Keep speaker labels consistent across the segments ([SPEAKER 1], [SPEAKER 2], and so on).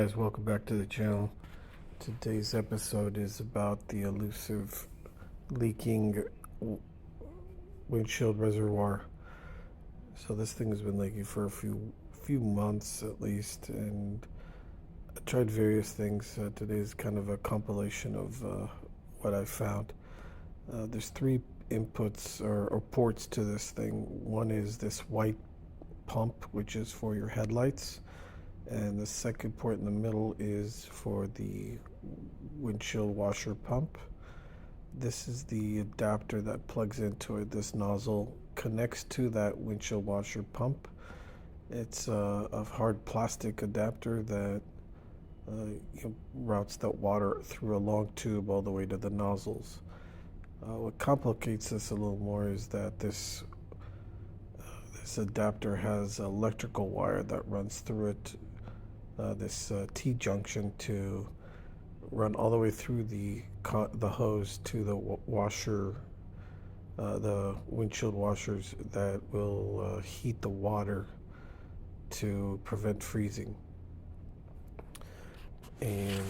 [SPEAKER 1] guys, welcome back to the channel. Today's episode is about the elusive leaking windshield reservoir. So this thing has been leaking for a few months at least, and I tried various things. Today's kind of a compilation of what I found. There's three inputs or ports to this thing. One is this white pump, which is for your headlights, and the second port in the middle is for the windshield washer pump. This is the adapter that plugs into it. This nozzle connects to that windshield washer pump. It's a hard plastic adapter that routes that water through a long tube all the way to the nozzles. What complicates this a little more is that this adapter has electrical wire that runs through it, this T-junction, to run all the way through the hose to the washer, the windshield washers that will heat the water to prevent freezing. And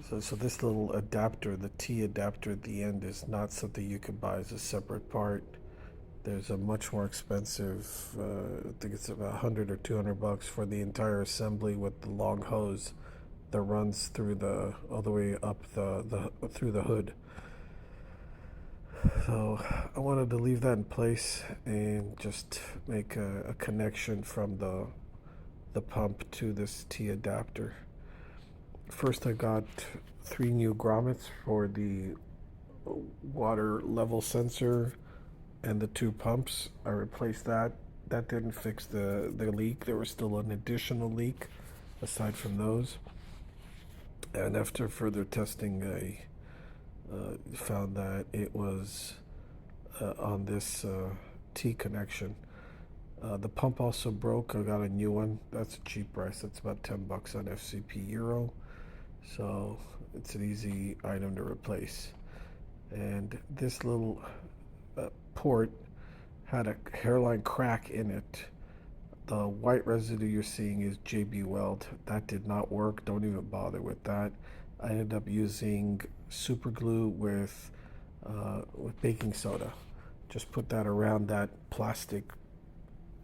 [SPEAKER 1] so this little adapter, the T adapter at the end, is not something you can buy as a separate part. There's a much more expensive, I think it's about $100 or $200 for the entire assembly with the long hose that runs through all the way up through the hood. So I wanted to leave that in place and just make a connection from the pump to this T adapter. First, I got 3 new grommets for the water level sensor and the 2 pumps. I replaced that. That didn't fix the leak. There was still an additional leak aside from those. And after further testing, I found that it was on this T connection. The pump also broke. I got a new one. That's a cheap price. That's about $10 on FCP Euro. So it's an easy item to replace. And this little port had a hairline crack in it. The white residue you're seeing is JB Weld. That did not work. Don't even bother with that. I ended up using super glue with baking soda. Just put that around that plastic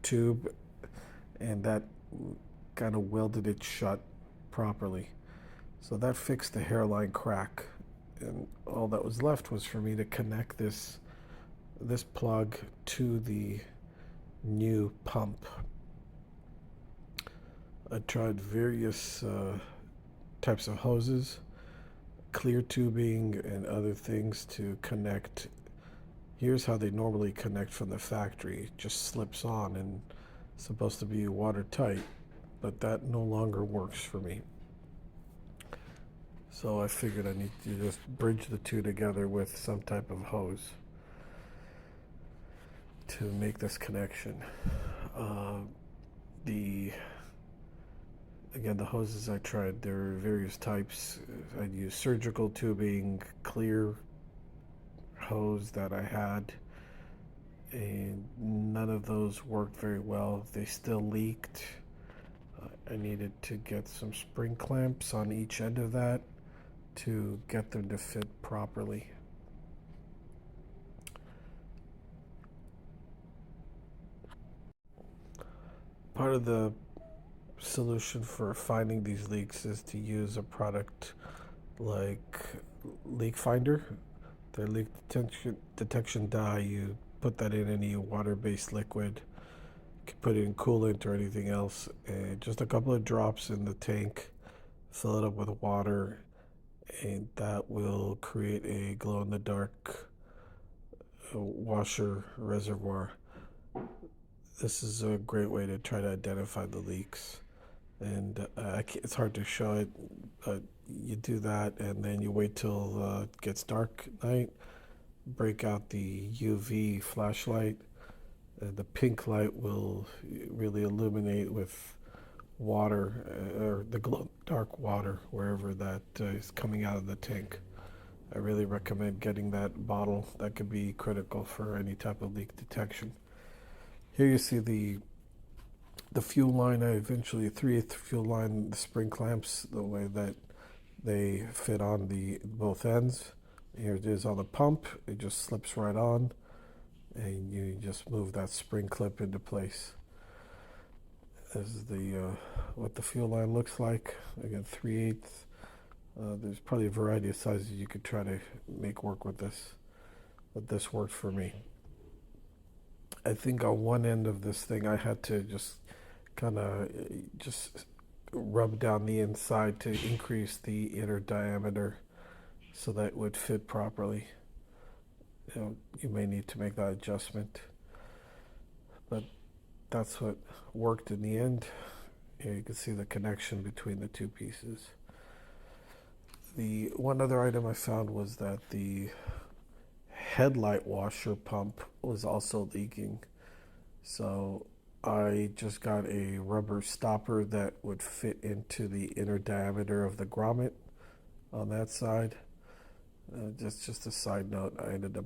[SPEAKER 1] tube, and that kind of welded it shut properly. So that fixed the hairline crack, and all that was left was for me to connect this plug to the new pump. I tried various types of hoses, clear tubing, and other things to connect. Here's how they normally connect from the factory. It just slips on and it's supposed to be watertight, but that no longer works for me. So I figured I need to just bridge the two together with some type of hose to make this connection. Again, the hoses I tried, there are various types. I'd use surgical tubing, clear hose that I had, and none of those worked very well. They still leaked. I needed to get some spring clamps on each end of that to get them to fit properly. Part of the solution for finding these leaks is to use a product like Leak Finder. The leak detection dye, you put that in any water-based liquid. You can put it in coolant or anything else, and just a couple of drops in the tank, fill it up with water, and that will create a glow-in-the-dark washer reservoir. This is a great way to try to identify the leaks, and it's hard to show it, but you do that, and then you wait till it gets dark at night, break out the UV flashlight, and the pink light will really illuminate with water, or the glow dark water, wherever that is coming out of the tank. I really recommend getting that bottle. That could be critical for any type of leak detection. Here you see the The fuel line, I eventually 3/8 fuel line, the spring clamps, the way that they fit on the both ends. Here it is on the pump. It just slips right on, and you just move that spring clip into place. This is the what the fuel line looks like. Again, 3/8. There's probably a variety of sizes you could try to make work with this, but this worked for me. I think on one end of this thing I had to just kind of just rub down the inside to increase the inner diameter so that it would fit properly. You may need to make that adjustment, but that's what worked in the end. Here you can see the connection between the two pieces. The one other item I found was that the headlight washer pump was also leaking. So I just got a rubber stopper that would fit into the inner diameter of the grommet on that side. Just a side note, I ended up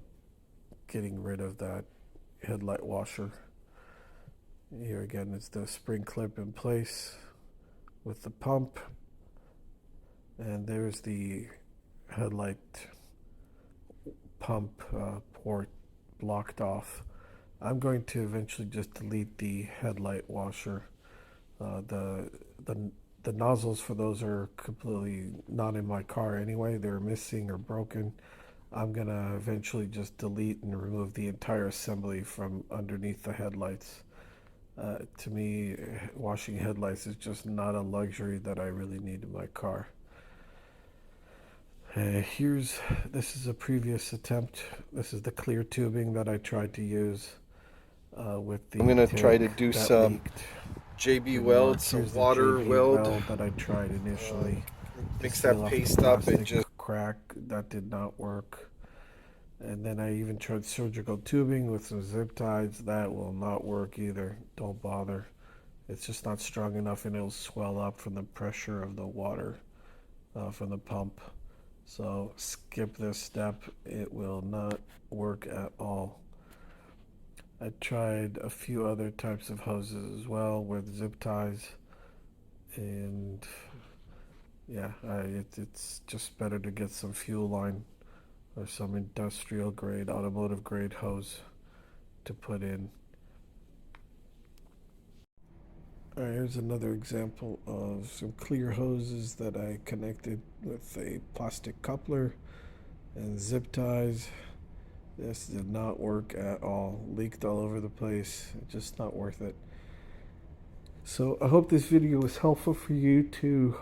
[SPEAKER 1] getting rid of that headlight washer. Here again is the spring clip in place with the pump, and there's the headlight pump port blocked off. I'm going to eventually just delete the headlight washer. The nozzles for those are completely not in my car anyway. They're missing or broken. I'm gonna eventually just delete and remove the entire assembly from underneath the headlights. To me, washing headlights is just not a luxury that I really need in my car. This is a previous attempt. This is the clear tubing that I tried to use with the
[SPEAKER 2] I'm going to try to do some JB weld, some water weld
[SPEAKER 1] that I tried initially.
[SPEAKER 2] Mix that paste up and just
[SPEAKER 1] crack. That did not work. And then I even tried surgical tubing with some zip ties. That will not work either. Don't bother. It's just not strong enough, and it'll swell up from the pressure of the water from the pump. So skip this step. It will not work at all. I tried a few other types of hoses as well with zip ties, and yeah, it's just better to get some fuel line or some industrial grade, automotive grade hose to put in. Alright, here's another example of some clear hoses that I connected with a plastic coupler and zip ties. This did not work at all. Leaked all over the place. Just not worth it. So I hope this video was helpful for you to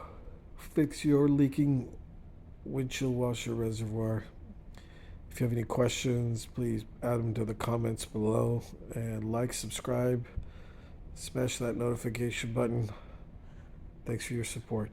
[SPEAKER 1] fix your leaking windshield washer reservoir. If you have any questions, please add them to the comments below, and like, subscribe, smash that notification button. Thanks for your support.